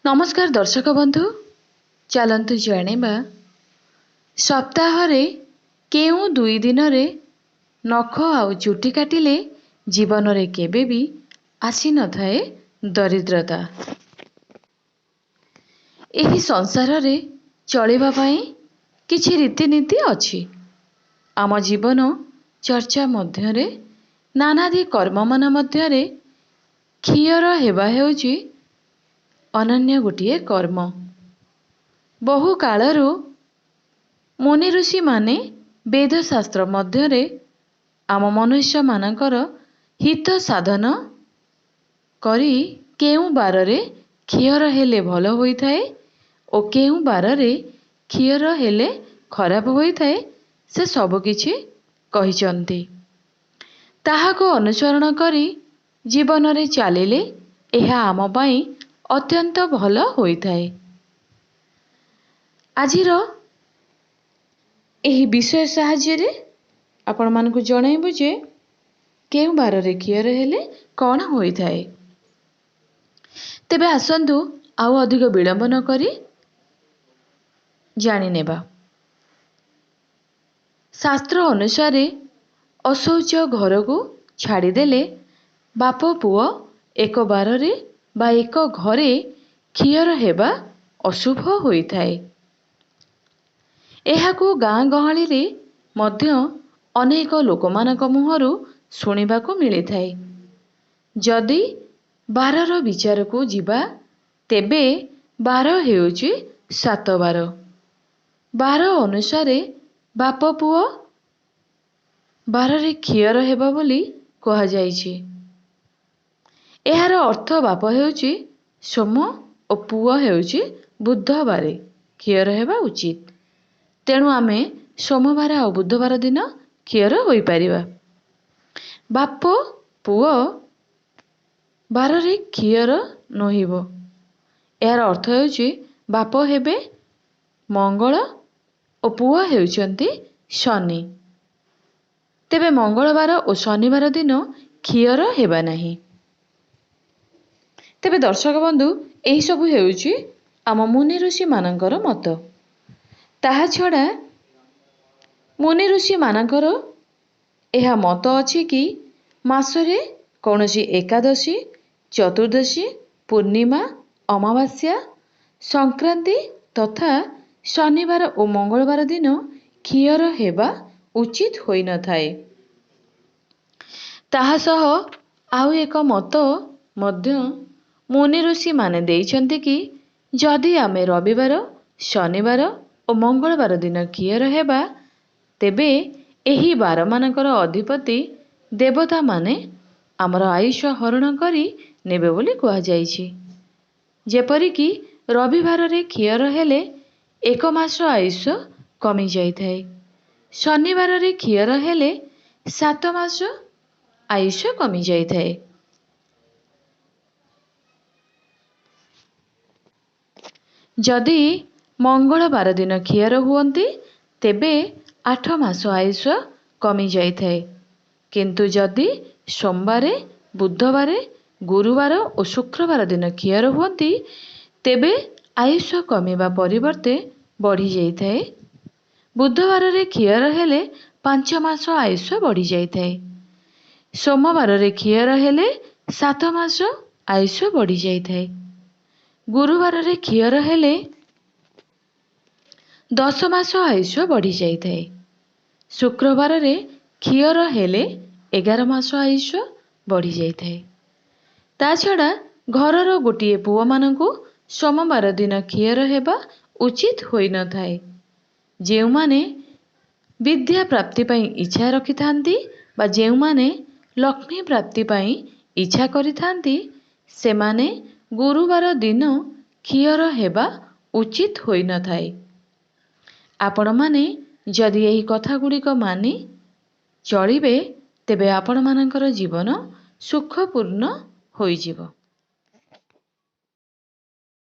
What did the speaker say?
नमस्कार दर्शक बंधु, चलतु जानिबा सप्ताहरे केउ दुई दिन रे नख आउ चुटी काटिले जीवन रे केबे भी आसी न थाए दरिद्रता। एही संसार रे चलिबा पई किछि रीतिनीति अछि। आम जीवन चर्चा मध्यरे नानादी कर्म मन मध्यरे खियर हेबा हेउची अनन्य गोटिए कर्म। बहु कालरू मुनि ऋषि माने वेद शास्त्र मध्यरे आम मनुष्य मानकर हित साधन करी केउ बाररे खियर हेले भल होइथाए ओ केउ बाररे खियर हेले खराब होइथाए से सब किछि कहिचंती। ताहाको अनुसरण करी जीवन रे चालिले एहा आम पई अत्यंत भल होइथाए। आजिर एही विषय साहाय्य रे आपण मानकु जणाइबु जे केउ बाररे खियर हेले कौन होइथाए। तेबे आसंतु आउ अधिक विलंब न करी जानि नेबा। शास्त्र अनुसारे अशौच घरକୁ छाड़ीदेले बाप पुओ एक बाररे बा एक घरे खियर हेबा अशुभ होइथाए। एहाकु गाँ गहली रे मध्य अनेक लोकमानक मुहरु शुणिबाकु मिलिथाए। जदि बारर विचारकु जिबा तेबे बार हेउची 7 बार। बार अनुसारे बाप पुओ बाररे खियर हेबा बोली कहा जाइछि। एहार अर्थ बाप हेउची सोम ओ पुओ हेउची बुधबारे खियर हेबा उचित। तेणु आमे सोमवार और बुधवार दिन खियर होई परिबा। बाप पुओ बाररे खियर नहिबो। एहार अर्थ हेउची बाप हेबे मंगल ओ पुओ हेउचंती शनि। तेबे मंगलवार और शनिवार दिन खियर हेबा नाही। तेबे दर्शक बंधु एही सबु हेउची आम मुनि ऋषि मानकर मत। ताहा छड़ा मुनि ऋषि मानकर एहा मत अछि कि मासरे कौनसी एकादशी, चतुर्दशी, पूर्णिमा, अमावास्या, संक्रांति तथा शनिवार और मंगलवार दिन खियर हेबा उचित होई न थाए। ताहा सह आउ एक मत मध्य मुनि ऋषि माने देइछन्ति कि जदि आमे रविवार, शनिवार और मंगलवार दिन खियर हेबा तेबे एही बार मानकर अधिपति देवता माने आमर आयुष हरण करी नेबे बोली कहा जाइछि। जेपरिक रविवार रे खियर हेले 1 मास आयुष कमी जाइथाए। शनिवार रे खियर हेले 7 मास आयुष कमी जाइथाए। जदि मंगलवार दिन खियर हुअन्ति तेबे 8 मास आयुष कमी जाइथाए। किंतु जदि सोमवार, बुधवार, गुरुवार और शुक्रवार दिन खियर हुअन्ति तेबे आयुष कमिबा परिवर्ते बढ़ी जाइथाए। बुधवार रे खियर हेले 5 मास आयुष बढ़ी जाइथाए। सोमवार रे खियर हेले 7 मास आयुष बढ़ी जाइथाए। गुरुवार रे खियर हेले 10 मास आयुष बढ़ी जाइथाए। शुक्रवार रे खियर हेले 11 मास आयुष बढ़ी जाइथाए। ता छड़ा घरर गोटिए पुओ मानकु सोमवार दिन खियर हेबा उचित होई न थाए। जेउ माने विद्या प्राप्ति पई इच्छा रखिथांती बा जेउ माने लक्ष्मी प्राप्ति पई इच्छा करिथांती सेमाने गुरुवार दिन खियर हेबा उचित होई न थाए। आपण माने जदि एही कथा गुड़िक मानि चलिबे तेबे आपण मानकर जीवन सुखपूर्ण होई जिवो।